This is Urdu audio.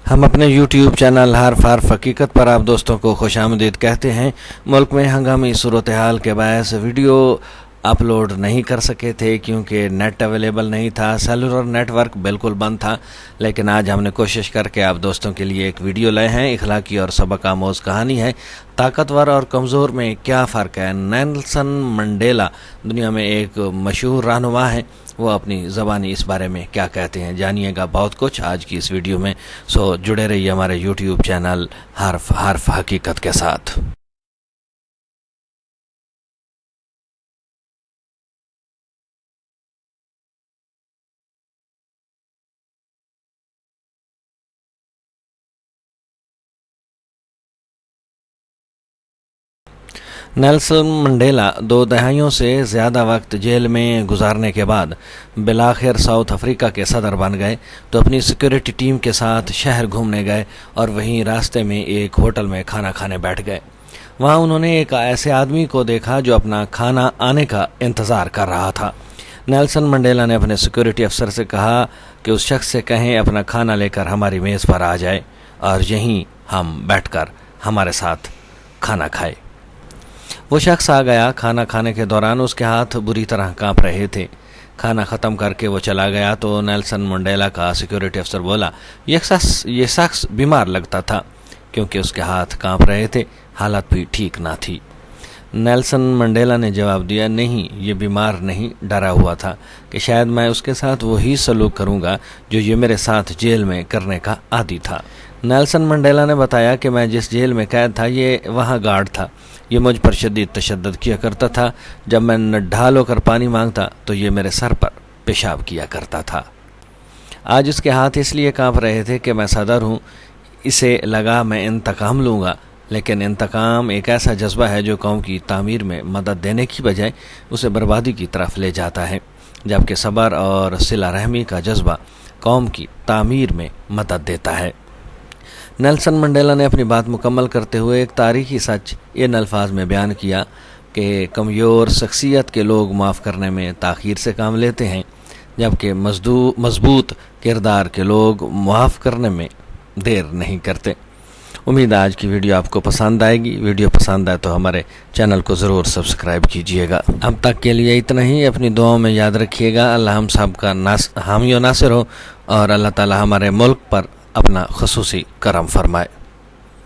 ہم اپنے یوٹیوب چینل حرف حقیقت پر آپ دوستوں کو خوش آمدید کہتے ہیں۔ ملک میں ہنگامی صورتحال کے باعث ویڈیو اپلوڈ نہیں کر سکے تھے کیونکہ نیٹ اویلیبل نہیں تھا، سیلولر نیٹ ورک بالکل بند تھا، لیکن آج ہم نے کوشش کر کے آپ دوستوں کے لیے ایک ویڈیو لائے ہیں۔ اخلاقی اور سبق آموز کہانی ہے، طاقتور اور کمزور میں کیا فرق ہے۔ نیلسن منڈیلا دنیا میں ایک مشہور رہنما ہیں، وہ اپنی زبانی اس بارے میں کیا کہتے ہیں، جانیے گا بہت کچھ آج کی اس ویڈیو میں۔ سو جڑے رہیے ہمارے یوٹیوب چینل حرف حقیقت کے ساتھ۔ نیلسن منڈیلا 2 دہائیوں سے زیادہ وقت جیل میں گزارنے کے بعد بالآخر ساؤتھ افریقہ کے صدر بن گئے تو اپنی سیکورٹی ٹیم کے ساتھ شہر گھومنے گئے اور وہیں راستے میں ایک ہوٹل میں کھانا کھانے بیٹھ گئے۔ وہاں انہوں نے ایک ایسے آدمی کو دیکھا جو اپنا کھانا آنے کا انتظار کر رہا تھا۔ نیلسن منڈیلا نے اپنے سیکورٹی افسر سے کہا کہ اس شخص سے کہیں اپنا کھانا لے کر ہماری میز پر آ جائے اور یہیں ہم بیٹھ کر ہمارے ساتھ کھانا کھائے۔ وہ شخص آ گیا۔ کھانا کھانے کے دوران اس کے ہاتھ بری طرح کانپ رہے تھے۔ کھانا ختم کر کے وہ چلا گیا تو نیلسن منڈیلا کا سیکورٹی افسر بولا، یہ شخص بیمار لگتا تھا کیونکہ اس کے ہاتھ کانپ رہے تھے، حالت بھی ٹھیک نہ تھی۔ نیلسن منڈیلا نے جواب دیا، نہیں، یہ بیمار نہیں، ڈرا ہوا تھا کہ شاید میں اس کے ساتھ وہی سلوک کروں گا جو یہ میرے ساتھ جیل میں کرنے کا عادی تھا۔ نیلسن منڈیلا نے بتایا کہ میں جس جیل میں قید تھا یہ وہاں گارڈ تھا، یہ مجھ پر شدید تشدد کیا کرتا تھا، جب میں ڈھال ہو کر پانی مانگتا تو یہ میرے سر پر پیشاب کیا کرتا تھا۔ آج اس کے ہاتھ اس لیے کانپ رہے تھے کہ میں صدر ہوں، اسے لگا میں انتقام لوں گا، لیکن انتقام ایک ایسا جذبہ ہے جو قوم کی تعمیر میں مدد دینے کی بجائے اسے بربادی کی طرف لے جاتا ہے، جبکہ صبر اور صلہ رحمی کا جذبہ قوم کی تعمیر میں مدد دیتا ہے۔ نیلسن منڈیلا نے اپنی بات مکمل کرتے ہوئے ایک تاریخی سچ ان الفاظ میں بیان کیا کہ کمزور شخصیت کے لوگ معاف کرنے میں تاخیر سے کام لیتے ہیں، جبکہ مضبوط کردار کے لوگ معاف کرنے میں دیر نہیں کرتے۔ امید ہے آج کی ویڈیو آپ کو پسند آئے گی۔ ویڈیو پسند آئے تو ہمارے چینل کو ضرور سبسکرائب کیجیے گا۔ اب تک کے لیے اتنا ہی، اپنی دعاؤں میں یاد رکھیے گا۔ اللہ ہم سب کا حامی و ناصر ہو اور اللہ تعالی ہمارے ملک پر اپنا خصوصی کرم فرمائے۔